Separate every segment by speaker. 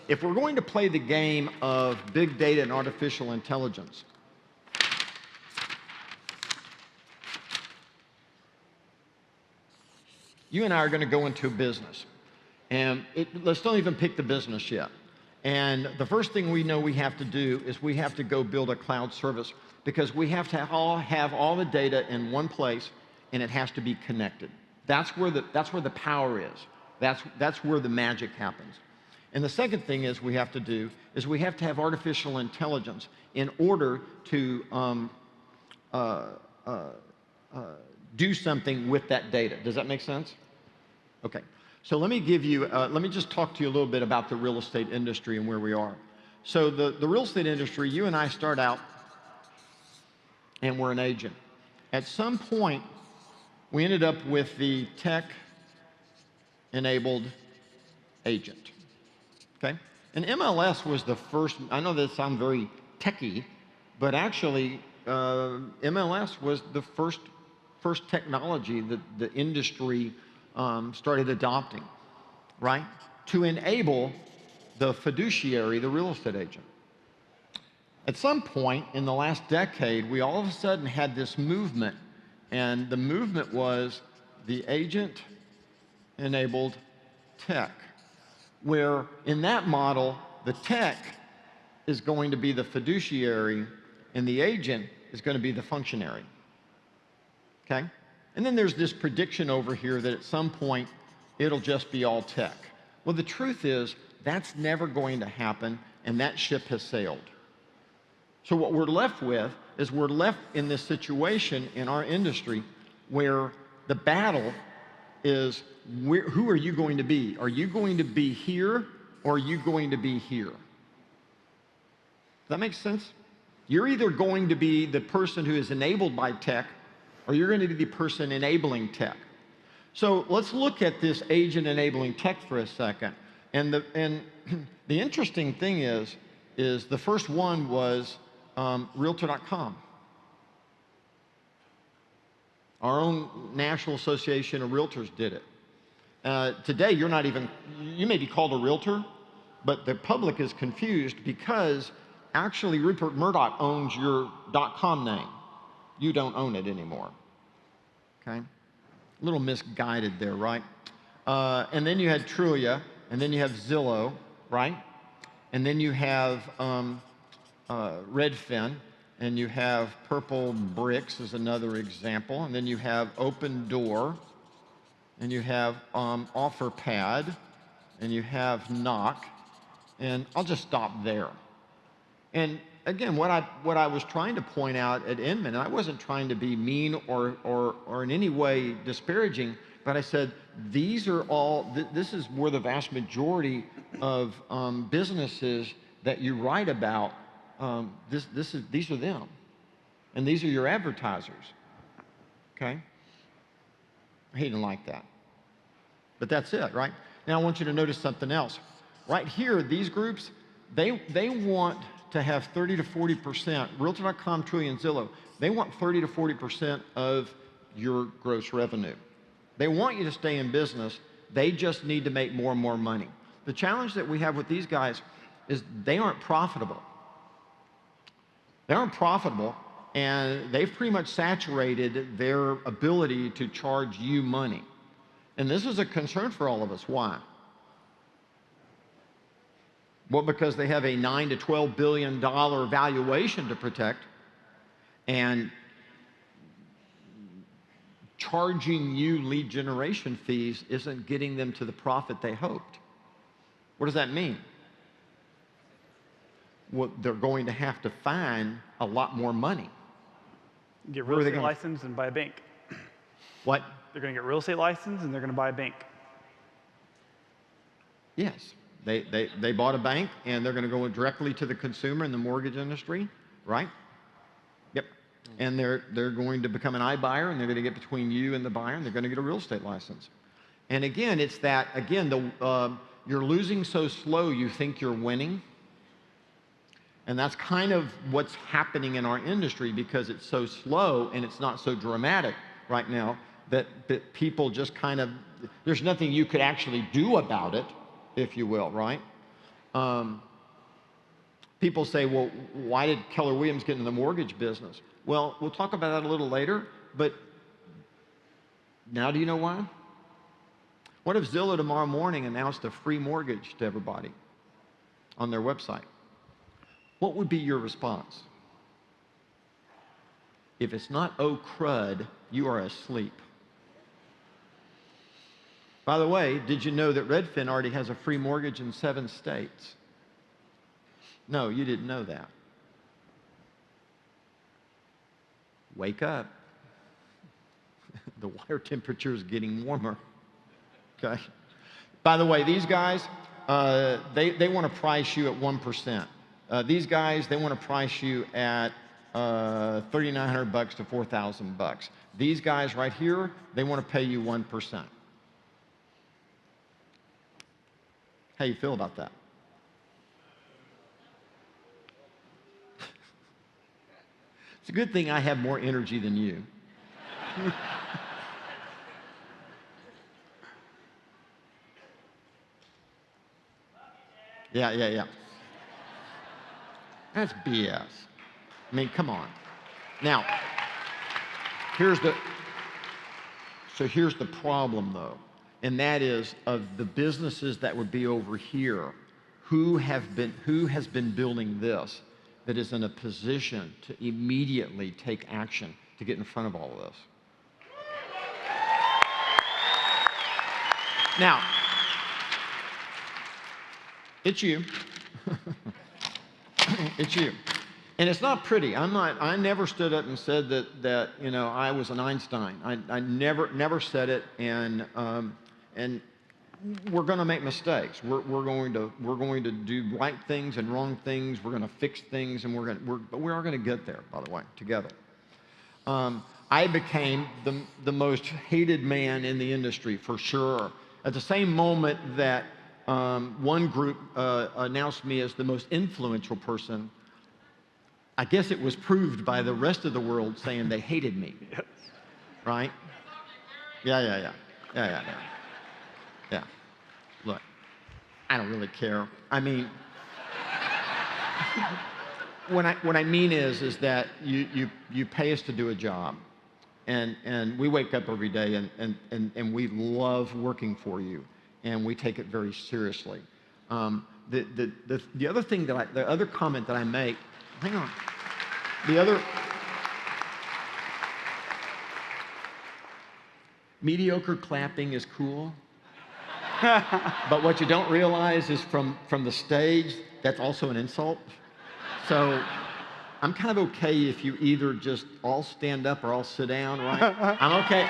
Speaker 1: if we're going to play the game of big data and artificial intelligence, you and I are going to go into a business. And let's don't even pick the business yet. And the first thing we know we have to do is we have to go build a cloud service, because we have to have all the data in one place, and it has to be connected. That's where the power is. That's where the magic happens. And the second thing is we have to do is we have to have artificial intelligence in order to do something with that data. Does that make sense? Okay. So let me just talk to you a little bit about the real estate industry and where we are. So the real estate industry, you and I start out and we're an agent. At some point, we ended up with the tech-enabled agent, okay? And MLS was the first. I know that sounds very techy, but actually MLS was the first technology that the industry started adopting, right? To enable the fiduciary, the real estate agent. At some point in the last decade, we all of a sudden had this movement, and the movement was the agent-enabled tech, where in that model, the tech is going to be the fiduciary and the agent is going to be the functionary, okay? And then there's this prediction over here that at some point, it'll just be all tech. Well, the truth is, that's never going to happen, and that ship has sailed. So what we're left with is we're left in this situation in our industry where the battle is, who are you going to be? Are you going to be here, or are you going to be here? Does that make sense? You're either going to be the person who is enabled by tech, or you're going to be the person enabling tech. So let's look at this agent enabling tech for a second. And the interesting thing is the first one was Realtor.com. Our own National Association of Realtors did it. Today, you may be called a realtor, but the public is confused because actually Rupert Murdoch owns your .com name. You don't own it anymore, okay? A little misguided there, right? And then you had Trulia, and then you have Zillow, right? And then you have Redfin, and you have Purple Bricks as another example, and then you have Open Door, and you have OfferPad, and you have Knock, and I'll just stop there. And again, what I was trying to point out at Inman, and I wasn't trying to be mean or in any way disparaging, but I said, these are all, this is where the vast majority of businesses that you write about, these are them. And these are your advertisers, okay? He didn't like that. But that's it, right? Now I want you to notice something else. Right here, these groups, they want to have 30 to 40%, Realtor.com, Trulia, and Zillow, they want 30 to 40% of your gross revenue. They want you to stay in business. They just need to make more and more money. The challenge that we have with these guys is they aren't profitable. They aren't profitable, and they've pretty much saturated their ability to charge you money. And this is a concern for all of us. Why? Well, because they have a $9 to $12 billion valuation to protect, and charging you lead generation fees isn't getting them to the profit they hoped. What does that mean? Well, they're going to have to find a lot more money.
Speaker 2: Get real estate license and buy a bank.
Speaker 1: What?
Speaker 2: They're going to get real estate license and they're going to buy a bank.
Speaker 1: Yes. They bought a bank, and they're going to go directly to the consumer in the mortgage industry, right? Yep. And they're going to become an iBuyer, and they're going to get between you and the buyer, and they're going to get a real estate license. And again, it's that, again, you're losing so slow you think you're winning. And that's kind of what's happening in our industry, because it's so slow and it's not so dramatic right now that people just kind of, there's nothing you could actually do about it, if you will, right? People say, well, why did Keller Williams get into the mortgage business? Well, we'll talk about that a little later, but now do you know why? What if Zillow tomorrow morning announced a free mortgage to everybody on their website? What would be your response? If it's not oh crud, you are asleep. By the way, did you know that Redfin already has a free mortgage in 7 states? No, you didn't know that. Wake up. The water temperature is getting warmer. Okay. By the way, these guys, they want to price you at 1%. These guys, they want to price you at $3,900 to $4,000. These guys right here, they want to pay you 1%. How you feel about that? It's a good thing I have more energy than you. Yeah. That's BS. I mean, come on. Now, here's the problem, though, and that is of the businesses that would be over here, who has been building this that is in a position to immediately take action to get in front of all of this. Now, it's you. It's you. And it's not pretty. I never stood up and said that you know, I was an Einstein. I never said it, and we're going to make mistakes. We're going to do right things and wrong things. We're going to fix things, and but we are going to get there, by the way, together. I became the most hated man in the industry, for sure. At the same moment that one group announced me as the most influential person, I guess it was proved by the rest of the world saying they hated me. Yes. Right? Yeah. Look, I don't really care. I mean, what I mean is that you pay us to do a job, and we wake up every day and we love working for you, and we take it very seriously. The other thing the other comment that I make. Hang on. Mediocre clapping is cool, but what you don't realize is from the stage, that's also an insult. So I'm kind of okay if you either just all stand up or all sit down, right? I'm okay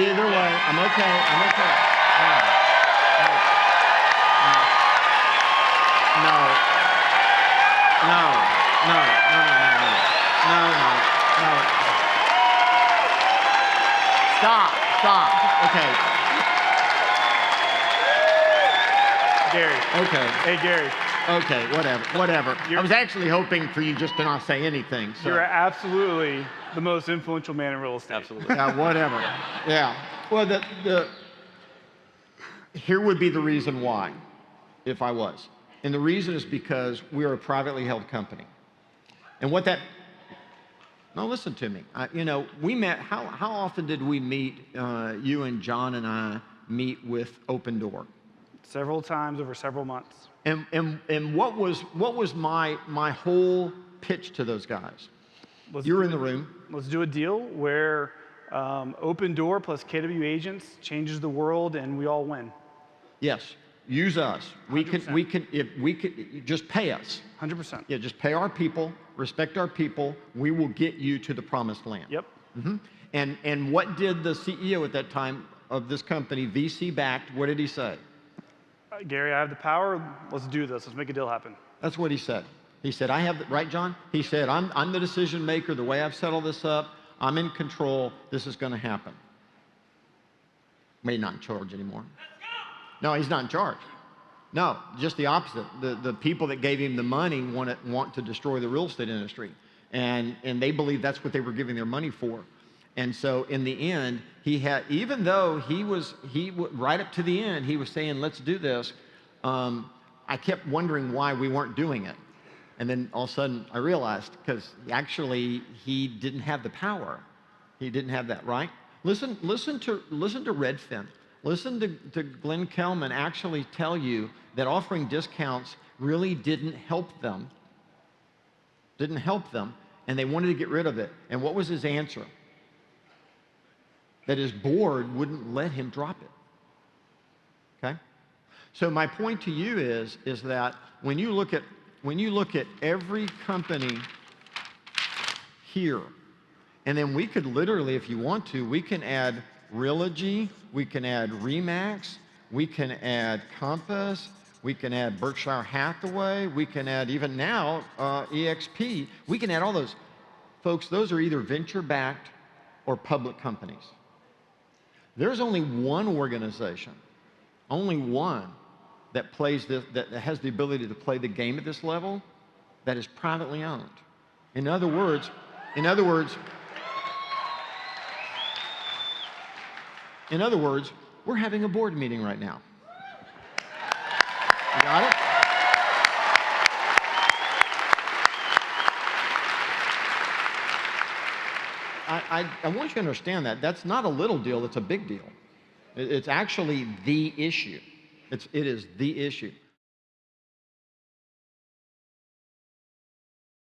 Speaker 1: either way. I'm okay. No. Stop. Okay.
Speaker 2: Gary.
Speaker 1: Okay.
Speaker 2: Hey, Gary.
Speaker 1: Okay, whatever. I was actually hoping for you just to not say anything. So.
Speaker 2: You're absolutely the most influential man in real estate.
Speaker 3: Absolutely.
Speaker 1: Yeah, whatever. Yeah. Well, here would be the reason why, if I was. And the reason is because we are a privately held company. And what that... No, listen to me. You know, we met... How often did we meet, you and John and I meet with Open Door?
Speaker 2: Several times over several months.
Speaker 1: And what was my whole pitch to those guys? You were in the room.
Speaker 2: Let's do a deal where Open Door plus KW Agents changes the world, and we all win.
Speaker 1: Yes, use us.
Speaker 2: 100%.
Speaker 1: If we could just pay us.
Speaker 2: 100%.
Speaker 1: Yeah, just pay our people, respect our people. We will get you to the promised land.
Speaker 2: Yep.
Speaker 1: Mm-hmm. And what did the CEO at that time of this company, VC backed? What did he say?
Speaker 2: Gary, I have the power. Let's do this. Let's make a deal happen.
Speaker 1: That's what he said. He said, I have, right, John? He said, I'm the decision maker. The way I've set all this up, I'm in control. This is going to happen. But he's not in charge anymore. No, he's not in charge. No, just the opposite. The people that gave him the money want to destroy the real estate industry. And they believe that's what they were giving their money for. And so in the end, he had, even though he right up to the end, he was saying, let's do this. I kept wondering why we weren't doing it. And then all of a sudden I realized, because actually he didn't have the power. He didn't have that right. Listen to Redfin. Listen to Glenn Kelman actually tell you that offering discounts really didn't help them. Didn't help them, and they wanted to get rid of it. And what was his answer? That his board wouldn't let him drop it. Okay? So my point to you is that when you look at every company here, and then we could literally, if you want to, we can add Realogy, we can add Remax, we can add Compass, we can add Berkshire Hathaway, we can add even now EXP. We can add all those. Folks, those are either venture-backed or public companies. There's only one organization, only one that plays this, that has the ability to play the game at this level, that is privately owned. In other words, we're having a board meeting right now. You got it? I want you to understand that. That's not a little deal, it's a big deal. It's actually the issue. It is the issue.